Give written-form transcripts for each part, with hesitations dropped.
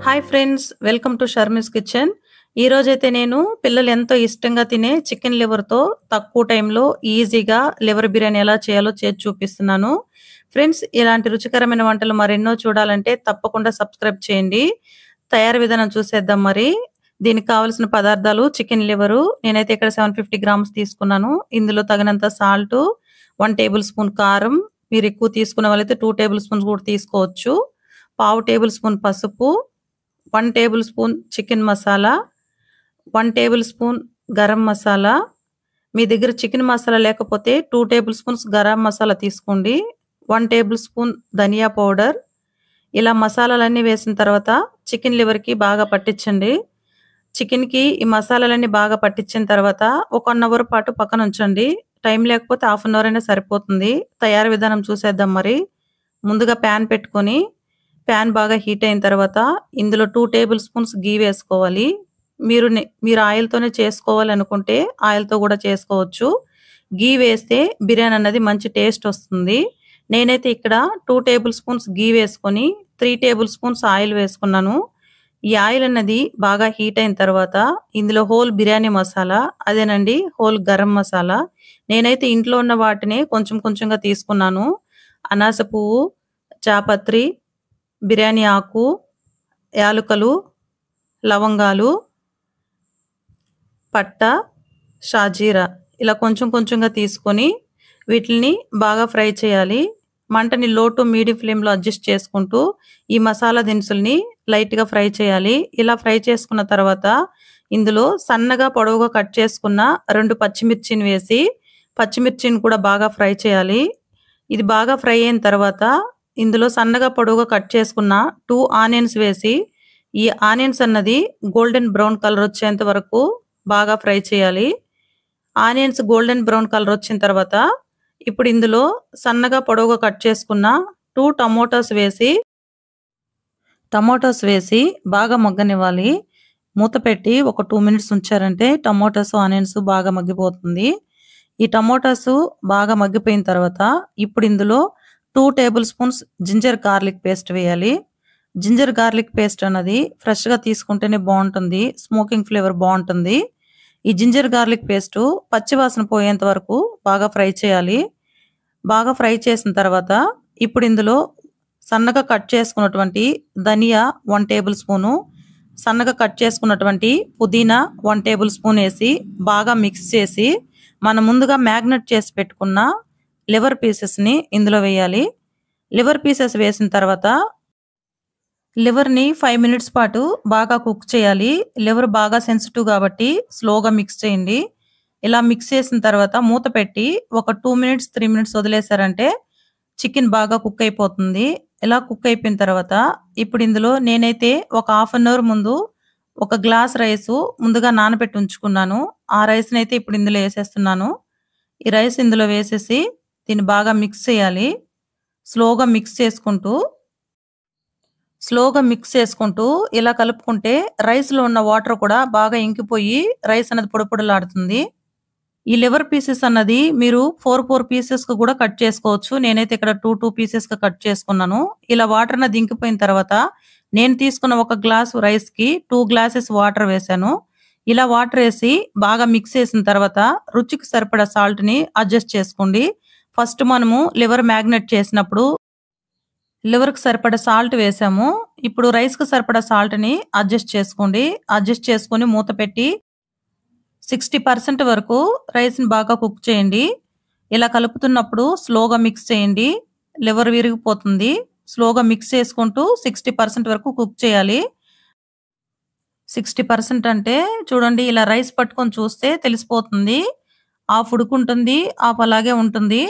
Hi friends, welcome to Sharmi's kitchen. ఈ రోజైతే నేను పిల్లలు ఎంతో ఇష్టంగా తినే చికెన్ లివర్‌తో తక్కువ టైంలో ఈజీగా లివర్ బిర్యానీ ఎలా చేయాలో చేసి చూపిస్తున్నాను. ఫ్రెండ్స్, ఇలాంటి రుచికరమైన వంటలు మరెన్నో చూడాలంటే తప్పకుండా సబ్స్క్రైబ్ చేయండి. తయారీ విధానం చూసేద్దాం మరి. దీనికి కావాల్సిన పదార్థాలు: చికెన్ లివరు నేనైతే ఇక్కడ 750 గ్రామ్స్ తీసుకున్నాను. ఇందులో తగినంత సాల్టు, 1 టేబుల్ స్పూన్ కారం, మీరు ఎక్కువ తీసుకునే వాళ్ళైతే 2 టేబుల్ స్పూన్స్ కూడా తీసుకోవచ్చు. పావు టేబుల్ స్పూన్ పసుపు, 1 tablespoon chicken masala, 1 tablespoon garam masala. మీ దగ్గర చికెన్ మసాలా లేకపోతే 2 టేబుల్ స్పూన్స్ గరం మసాలా తీసుకోండి. 1 టేబుల్ స్పూన్ ధనియా పౌడర్. ఇలా మసాలాలన్నీ వేసిన తర్వాత చికెన్ లివర్‌కి బాగా పట్టించండి. చికెన్‌కి ఈ మసాలాలన్నీ బాగా పట్టించిన తర్వాత ఒక 1 అవర్ పాటు పక్కన ఉంచండి. టైం లేకపోతే హాఫ్ అన్ అవర్ అయినా సరిపోతుంది. తయారీ విధానం చూసేద్దాం మరి. ముందుగా ప్యాన్ పెట్టుకొని ప్యాన్ బాగా హీట్ అయిన తర్వాత ఇందులో 2 టేబుల్ స్పూన్స్ ఘీ వేసుకోవాలి. మీరు ఆయిల్‌తోనే చేసుకోవాలనుకుంటే ఆయిల్‌తో కూడా చేసుకోవచ్చు. ఘీ వేస్తే బిర్యానీ అన్నది మంచి టేస్ట్ వస్తుంది. నేనైతే ఇక్కడ 2 టేబుల్ స్పూన్స్ ఘీ వేసుకొని 3 టేబుల్ స్పూన్స్ ఆయిల్ వేసుకున్నాను. ఈ ఆయిల్ అన్నది బాగా హీట్ అయిన తర్వాత ఇందులో హోల్ బిర్యానీ మసాలా, అదేనండి హోల్ గరం మసాలా. నేనైతే ఇంట్లో ఉన్న వాటినే కొంచెం కొంచెంగా తీసుకున్నాను. అనాస పువ్వు, జాపత్రి, బిర్యానీ ఆకు, యాలుకలు, లవంగాలు, పట్ట, షాజీరా ఇలా కొంచెం కొంచెంగా తీసుకొని వీటిని బాగా ఫ్రై చేయాలి. మంటని లో టు మీడియం ఫ్లేమ్‌లో అడ్జస్ట్ చేసుకుంటూ ఈ మసాలా దినుసుల్ని లైట్‌గా ఫ్రై చేయాలి. ఇలా ఫ్రై చేసుకున్న తర్వాత ఇందులో సన్నగా పొడవుగా కట్ చేసుకున్న 2 పచ్చిమిర్చిని వేసి పచ్చిమిర్చిని కూడా బాగా ఫ్రై చేయాలి. ఇది బాగా ఫ్రై అయిన తర్వాత ఇందులో సన్నగా పొడవుగా కట్ చేసుకున్న 2 ఆనియన్స్ వేసి ఈ ఆనియన్స్ అన్నది గోల్డెన్ బ్రౌన్ కలర్ వచ్చేంత వరకు బాగా ఫ్రై చేయాలి. ఆనియన్స్ గోల్డెన్ బ్రౌన్ కలర్ వచ్చిన తర్వాత ఇప్పుడు ఇందులో సన్నగా పొడవుగా కట్ చేసుకున్న 2 టమోటాస్ వేసి బాగా మగ్గనివ్వాలి. మూత పెట్టి ఒక 2 మినిట్స్ ఉంచారంటే టమోటాస్, ఆనియన్స్ బాగా మగ్గిపోతుంది. ఈ టమోటాస్ బాగా మగ్గిపోయిన తర్వాత ఇప్పుడు ఇందులో 2 table spoons ginger garlic paste వేయాలి. జింజర్ గార్లిక్ పేస్ట్ అన్నది ఫ్రెష్‌గా తీసుకుంటేనే బావుంటుంది. స్మోకింగ్ ఫ్లేవర్ బావుంటుంది. ఈ జింజర్ గార్లిక్ పేస్టు పచ్చివాసన పోయేంత వరకు బాగా ఫ్రై చేయాలి. బాగా ఫ్రై చేసిన తర్వాత ఇప్పుడు ఇందులో సన్నగా కట్ చేసుకున్నటువంటి ధనియా 1 టేబుల్ స్పూను, సన్నగా కట్ చేసుకున్నటువంటి పుదీనా 1 టేబుల్ స్పూన్ వేసి బాగా మిక్స్ చేసి మనం ముందుగా మ్యాగ్నెట్ చేసి పెట్టుకున్న లివర్ పీసెస్‌ని ఇందులో వేయాలి. లివర్ పీసెస్ వేసిన తర్వాత లివర్‌ని 5 మినిట్స్ పాటు బాగా కుక్ చేయాలి. లివర్ బాగా సెన్సిటివ్ కాబట్టి స్లోగా మిక్స్ చేయండి. ఇలా మిక్స్ చేసిన తర్వాత మూత పెట్టి ఒక 2 మినిట్స్, 3 మినిట్స్ వదిలేసారంటే చికెన్ బాగా కుక్ అయిపోతుంది. ఇలా కుక్ అయిపోయిన తర్వాత ఇప్పుడు ఇందులో నేనైతే ఒక హాఫ్ అన్ అవర్ ముందు ఒక గ్లాస్ రైసు ముందుగా నానబెట్టి ఉంచుకున్నాను. ఆ రైస్‌ని అయితే ఇప్పుడు ఇందులో ఏసేస్తున్నాను. ఈ రైస్ ఇందులో వేసేసి దీన్ని బాగా మిక్స్ చేయాలి. స్లోగా మిక్స్ చేసుకుంటూ ఇలా కలుపుకుంటే రైస్‌లో ఉన్న వాటర్ కూడా బాగా ఇంకిపోయి రైస్ అనేది పొడి-పొడిలాడుతుంది. ఈ లివర్ పీసెస్ అన్నది మీరు 4 పీసెస్‌కి కూడా కట్ చేసుకోవచ్చు. నేనైతే ఇక్కడ 2 పీసెస్‌గా కట్ చేసుకున్నాను. ఇలా వాటర్ అనేది ఇంకిపోయిన తర్వాత నేను తీసుకున్న ఒక గ్లాసు రైస్‌కి 2 గ్లాసెస్ వాటర్ వేశాను. ఇలా వాటర్ వేసి బాగా మిక్స్ చేసిన తర్వాత రుచికి సరిపడా సాల్ట్‌ని అడ్జస్ట్ చేసుకోండి. ఫస్ట్ మనము లివర్ మ్యాగ్నెట్ చేసినప్పుడు లివర్‌కి సరిపడా సాల్ట్ వేసాము. ఇప్పుడు రైస్‌కి సరిపడా సాల్ట్‌ని అడ్జస్ట్ చేసుకోండి. అడ్జస్ట్ చేసుకొని మూత పెట్టి 60% వరకు రైస్‌ని బాగా కుక్ చేయండి. ఇలా కలుపుతున్నప్పుడు స్లోగా మిక్స్ చేయండి. లివర్ విరిగిపోతుంది. స్లోగా మిక్స్ చేసుకుంటూ 60% వరకు కుక్ చేయాలి. 60% అంటే చూడండి, ఇలా రైస్ పట్టుకొని చూస్తే తెలిసిపోతుంది. హాఫ్ ఉడుకుంటుంది, హాఫ్ అలాగే ఉంటుంది.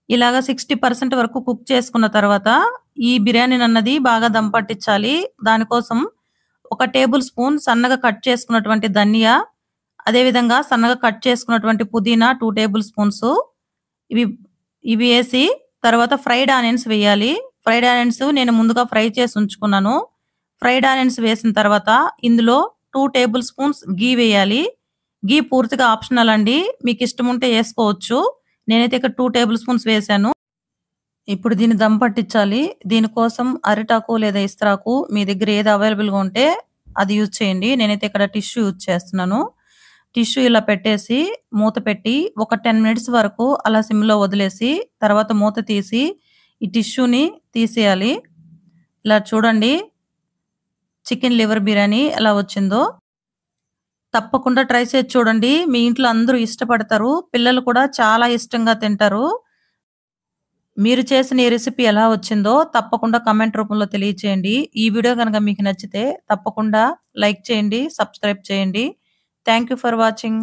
ఇలాగా 60% వరకు కుక్ చేసుకున్న తర్వాత ఈ బిర్యానీనన్నది బాగా దమ్ పట్టించాలి. దానికోసం ఒక టేబుల్ స్పూన్ సన్నగా కట్ చేసుకున్నటువంటి ధనియా, అదేవిధంగా సన్నగా కట్ చేసుకున్నటువంటి పుదీనా 2 టేబుల్ స్పూన్స్ ఇవి ఇవి వేసి తర్వాత ఫ్రైడ్ ఆనియన్స్ వేయాలి. ఫ్రైడ్ ఆనియన్స్ నేను ముందుగా ఫ్రై చేసి ఉంచుకున్నాను. ఫ్రైడ్ ఆనియన్స్ వేసిన తర్వాత ఇందులో 2 టేబుల్ స్పూన్స్ ఘీ వేయాలి. ఘీ పూర్తిగా ఆప్షనల్ అండి. మీకు ఇష్టం ఉంటే వేసుకోవచ్చు. నేనైతే ఇక్కడ 2 టేబుల్ స్పూన్స్ వేశాను. ఇప్పుడు దీన్ని దమ్ పట్టించాలి. దీనికోసం అరిటాకు లేదా ఇస్తరాకు మీ దగ్గర ఏది అవైలబుల్‌గా ఉంటే అది యూజ్ చేయండి. నేనైతే ఇక్కడ టిష్యూ యూజ్ చేస్తున్నాను. టిష్యూ ఇలా పెట్టేసి మూత పెట్టి ఒక 10 మినిట్స్ వరకు అలా సిమ్‌లో వదిలేసి తర్వాత మూత తీసి ఈ టిష్యూని తీసేయాలి. ఇలా చూడండి చికెన్ లివర్ బిర్యానీ ఎలా వచ్చిందో. తప్పకుండా ట్రై చేసి చూడండి. మీ ఇంట్లో అందరూ ఇష్టపడతారు. పిల్లలు కూడా చాలా ఇష్టంగా తింటారు. మీరు చేసిన ఈ రెసిపీ ఎలా వచ్చిందో తప్పకుండా కామెంట్ రూపంలో తెలియచేయండి. ఈ వీడియో గనక మీకు నచ్చితే తప్పకుండా లైక్ చేయండి, సబ్స్క్రైబ్ చేయండి. Thank you for watching.